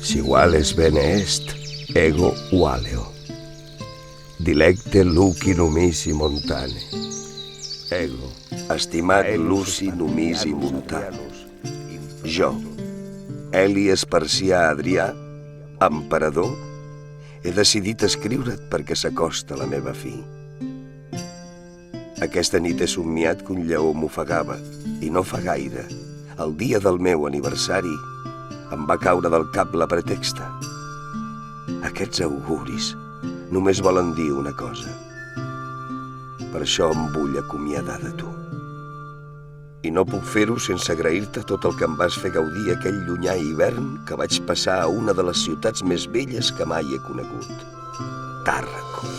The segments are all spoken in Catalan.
Si vales bene est, ego valeo. Dilecte Luci numisi montane. Ego, estimat Luci numisi montane. Jo, Èlies Parcià Adrià, emperador, he decidit escriure't perquè s'acosta la meva fi. Aquesta nit he somniat que un lleó m'ofegava, i no fa gaire, el dia del meu aniversari, em va caure del cap la pretexta. Aquests auguris només volen dir una cosa. Per això em vull acomiadar de tu. I no puc fer-ho sense agrair-te tot el que em vas fer gaudir aquell llunyà hivern que vaig passar a una de les ciutats més belles que mai he conegut. Tàrraco.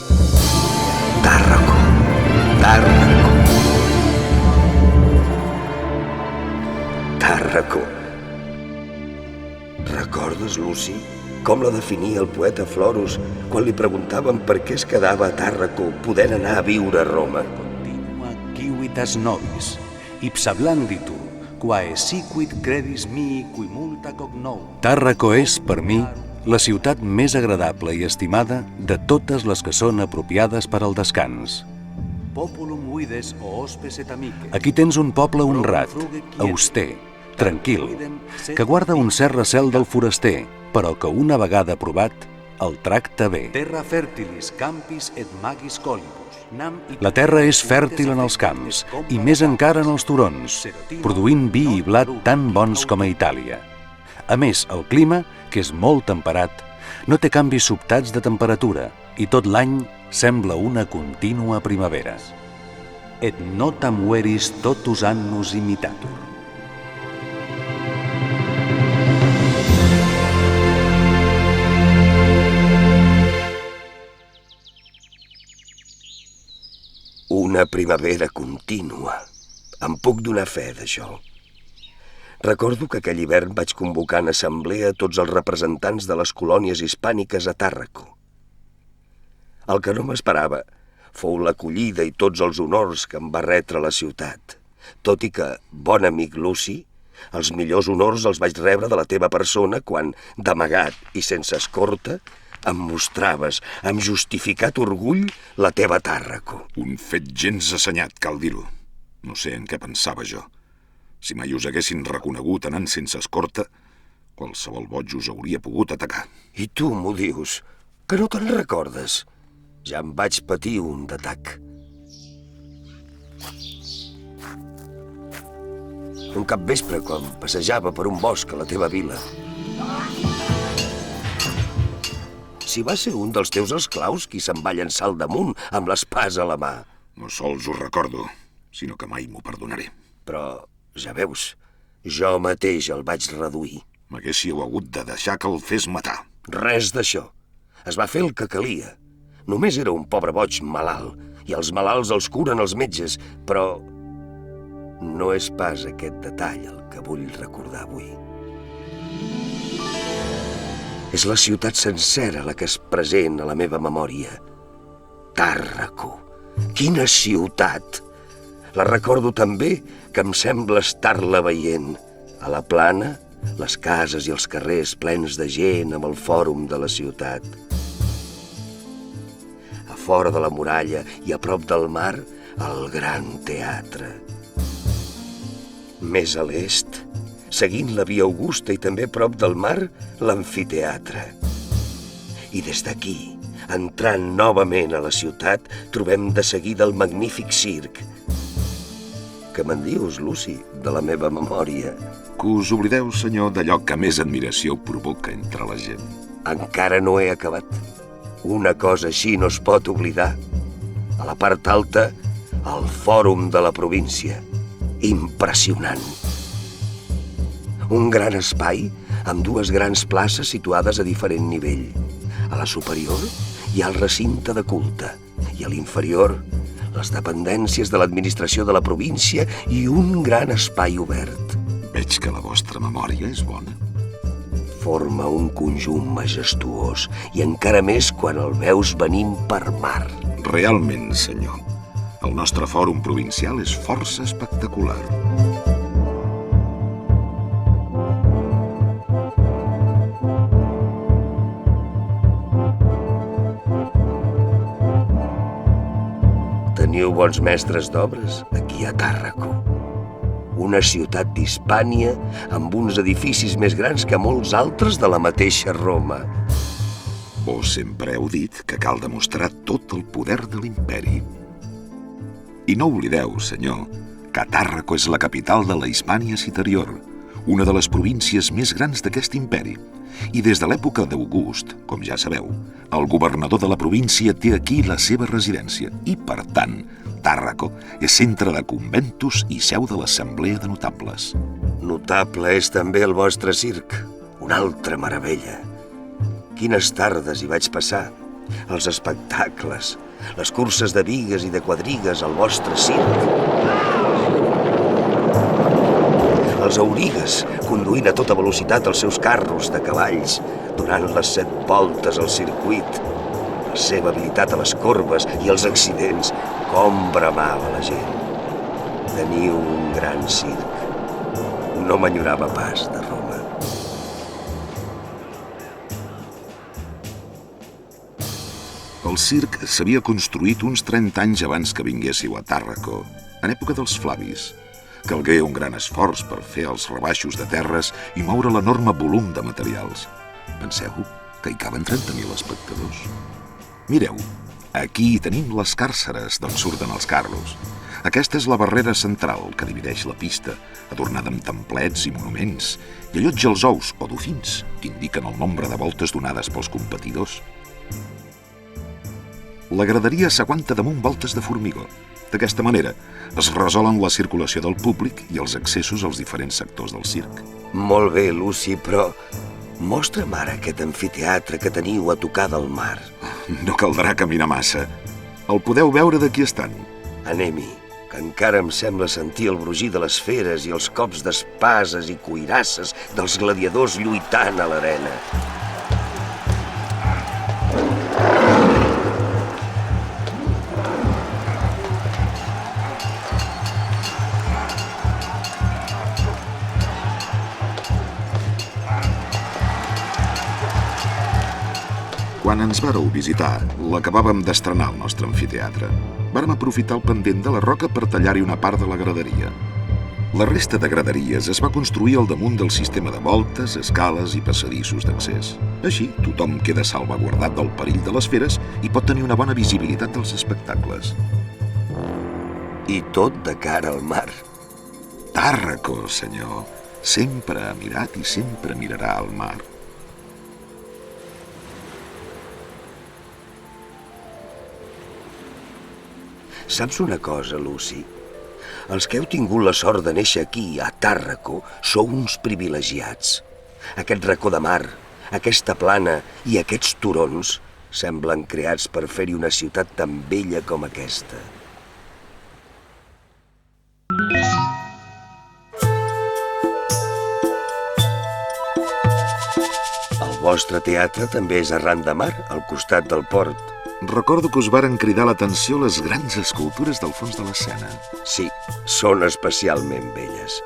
Tàrraco. Tàrraco. Tàrraco. Recordes, Luci, com la definia el poeta Florus quan li preguntaven per què es quedava a Tàrraco podent anar a viure a Roma? Continua civitas nobis, ipsa blanditur, quae siquit credis mihi qui multa cognou. Tàrraco és, per mi, la ciutat més agradable i estimada de totes les que són apropiades per al descans. Populum vides o hospes et amiques. Aquí tens un poble honrat, auster, tranquil, que guarda un cert recel del foraster, però que una vegada aprovat el tracta bé. Terra fertilis campis et magis colibus. La terra és fèrtil en els camps i més encara en els turons, produint vi i blat tan bons com a Itàlia. A més, el clima, que és molt temperat, no té canvis sobtats de temperatura i tot l'any sembla una contínua primavera. Et notam veris totus annus imitatur. Una primavera contínua. Em puc donar fe d'això. Recordo que aquell hivern vaig convocar en assemblea tots els representants de les colònies hispàniques a Tàrraco. El que no m'esperava fou l'acollida i tots els honors que em va retre la ciutat. Tot i que, bon amic Luci, els millors honors els vaig rebre de la teva persona quan, d'amagat i sense escorta, em mostraves, amb justificat orgull, la teva Tàrraco. Un fet gens assenyat, cal dir-ho. No sé en què pensava jo. Si mai us haguessin reconegut anant sense escorta, qualsevol boig us hauria pogut atacar. I tu m'ho dius, que no te'n recordes? Ja em vaig patir un d'atac. Un capvespre, quan passejava per un bosc a la teva vila. Si va ser un dels teus esclaus qui se'n va llançar al damunt amb l'espasa a la mà. No sols ho recordo, sinó que mai m'ho perdonaré. Però, ja veus, jo mateix el vaig reduir. M'haguéssiu hagut de deixar que el fes matar. Res d'això. Es va fer el que calia. Només era un pobre boig malalt, i els malalts els curen els metges, però no és pas aquest detall el que vull recordar avui. És la ciutat sencera la que és present a la meva memòria. Tàrraco. Quina ciutat! La recordo tan bé que em sembla estar-la veient. A la plana, les cases i els carrers plens de gent amb el fòrum de la ciutat. A fora de la muralla i a prop del mar, el gran teatre. Més a l'est, seguint la via Augusta i també prop del mar, l'amfiteatre. I des d'aquí, entrant novament a la ciutat, trobem de seguida el magnífic circ. Què me'n dius, Luci, de la meva memòria? Que us oblideu, senyor, d'allò que més admiració provoca entre la gent. Encara no he acabat. Una cosa així no es pot oblidar. A la part alta, el fòrum de la província. Impressionant. Un gran espai amb dues grans places situades a diferent nivell. A la superior hi ha el recinte de culte i a l'inferior les dependències de l'administració de la província i un gran espai obert. Veig que la vostra memòria és bona. Forma un conjunt majestuós i encara més quan el veus venint per mar. Realment, senyor, el nostre fòrum provincial és força espectacular. Teniu bons mestres d'obres aquí a Tàrraco. Una ciutat d'Hispània amb uns edificis més grans que molts altres de la mateixa Roma. Vos sempre heu dit que cal demostrar tot el poder de l'imperi. I no oblideu, senyor, que Tàrraco és la capital de la Hispània Citerior, una de les províncies més grans d'aquest imperi. I des de l'època d'August, com ja sabeu, el governador de la província té aquí la seva residència i, per tant, Tàrraco és centre de conventos i seu de l'Assemblea de Notables. Notable és també el vostre circ, una altra meravella. Quines tardes hi vaig passar, els espectacles, les curses de bigues i de quadrigues al vostre circ. Els aurigues conduint a tota velocitat els seus carros de cavalls, donant les 7 voltes al circuit. La seva habilitat a les corbes i els accidents, com bramava la gent. Teniu un gran circ. No m'enyorava pas de Roma. El circ s'havia construït uns 30 anys abans que vinguéssiu a Tàrraco, en època dels Flavis. Calgué un gran esforç per fer els rebaixos de terres i moure l'enorme volum de materials. Penseu que hi caben 30.000 espectadors. Mireu, aquí tenim les càrceres d'on surten els carros. Aquesta és la barrera central que divideix la pista, adornada amb templets i monuments, i allotja els ous o dofins, que indiquen el nombre de voltes donades pels competidors. La graderia s'aguanta damunt voltes de formigó. D'aquesta manera, es resolen la circulació del públic i els accessos als diferents sectors del circ. Molt bé, Luci, però mostra'm ara aquest amfiteatre que teniu a tocar del mar. No caldrà caminar massa. El podeu veure d'aquí estant. Anem-hi, que encara em sembla sentir el brugir de les feres i els cops d'espases i cuirasses dels gladiadors lluitant a l'arena. Quan ens vàreu visitar, l'acabàvem d'estrenar al nostre amfiteatre. Vàrem aprofitar el pendent de la roca per tallar-hi una part de la graderia. La resta de graderies es va construir al damunt del sistema de voltes, escales i passadissos d'accés. Així, tothom queda salvaguardat del perill de les feres i pot tenir una bona visibilitat dels espectacles. I tot de cara al mar. Tàrraco, senyor. Sempre ha mirat i sempre mirarà al mar. Saps una cosa, Luci? Els que heu tingut la sort de néixer aquí, a Tàrraco, sou uns privilegiats. Aquest racó de mar, aquesta plana i aquests turons semblen creats per fer-hi una ciutat tan bella com aquesta. El vostre teatre també és arran de mar, al costat del port. Recordo que us varen cridar l'atenció les grans escultures del fons de l'escena. Sí, són especialment belles.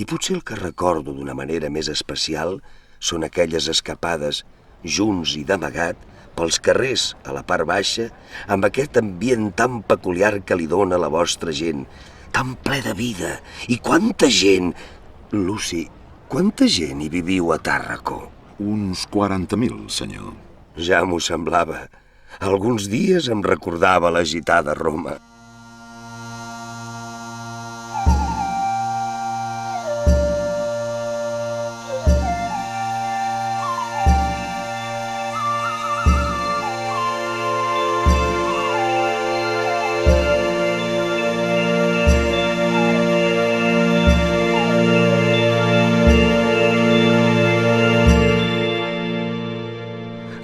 I potser el que recordo d'una manera més especial són aquelles escapades, junts i d'amagat, pels carrers, a la part baixa, amb aquest ambient tan peculiar que li dóna la vostra gent, tan ple de vida. I quanta gent! Luci, quanta gent hi viviu a Tàrraco? Uns 40.000, senyor. Ja m'ho semblava. Alguns dies em recordava l'agitada Roma.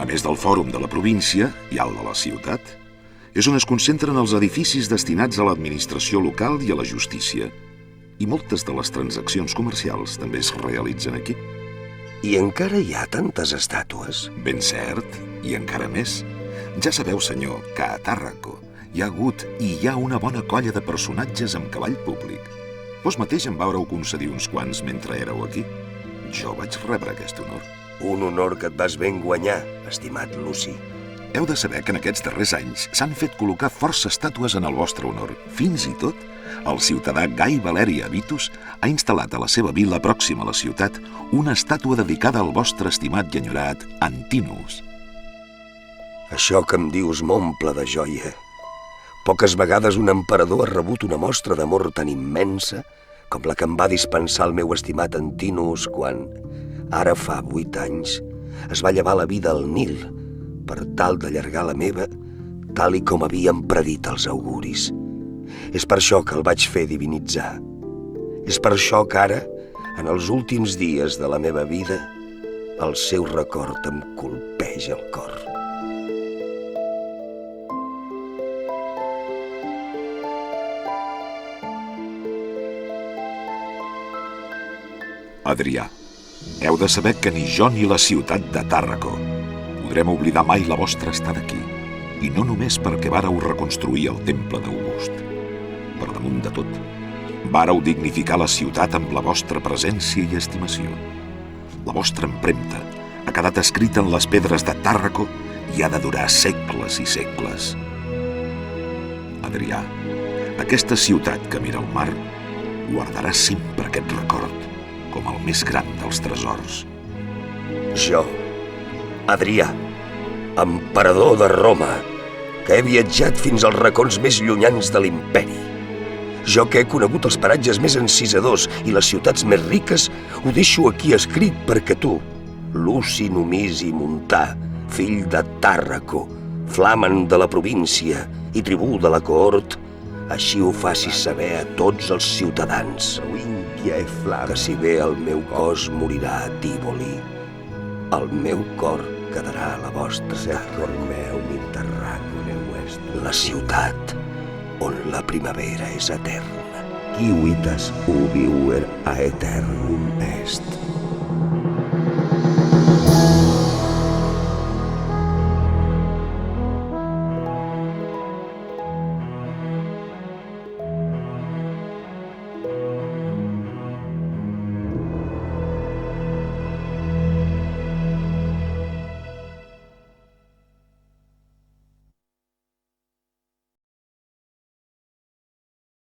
A més del fòrum de la província i el de la ciutat, és on es concentren els edificis destinats a l'administració local i a la justícia. I moltes de les transaccions comercials també es realitzen aquí. I encara hi ha tantes estàtues? Ben cert, i encara més. Ja sabeu, senyor, que a Tàrraco hi ha hagut i hi ha una bona colla de personatges amb cavall públic. Vos mateix em vàreu concedir uns quants mentre éreu aquí. Jo vaig rebre aquest honor. Un honor que et vas ben guanyar, estimat Luci. Heu de saber que en aquests darrers anys s'han fet col·locar força estàtues en el vostre honor. Fins i tot, el ciutadà Gai Valeri Avitus ha instal·lat a la seva vila pròxima a la ciutat una estàtua dedicada al vostre estimat i enyorat Antinous. Això que em dius m'omple de joia. Poques vegades un emperador ha rebut una mostra d'amor tan immensa com la que em va dispensar el meu estimat Antinous quan, ara fa 8 anys, es va llevar la vida al Nil per tal d'allargar la meva, tal i com havien predit els auguris. És per això que el vaig fer divinitzar. És per això que ara, en els últims dies de la meva vida, el seu record em colpeja el cor. Adrià, heu de saber que ni jo ni la ciutat de Tàrraco podrem oblidar mai la vostra estada aquí, i no només perquè vàreu reconstruir el temple d'August. Per damunt de tot, vàreu dignificar la ciutat amb la vostra presència i estimació. La vostra empremta ha quedat escrita en les pedres de Tàrraco i ha de durar segles i segles. Adrià, aquesta ciutat que mira al mar guardarà sempre aquest record com el més gran dels tresors. Jo, Adrià, emperador de Roma, que he viatjat fins als racons més llunyans de l'imperi. Jo que he conegut els paratges més encisadors i les ciutats més riques, ho deixo aquí escrit perquè tu, Luci Numisi Montà, fill de Tàrraco, flamen de la província i tribú de la cohort, així ho facis saber a tots els ciutadans. Que si bé el meu cos morirà a Tívoli, el meu cor quedarà a la vostra terra, la ciutat on la primavera és eterna. Civitas ubiuer aeternum est.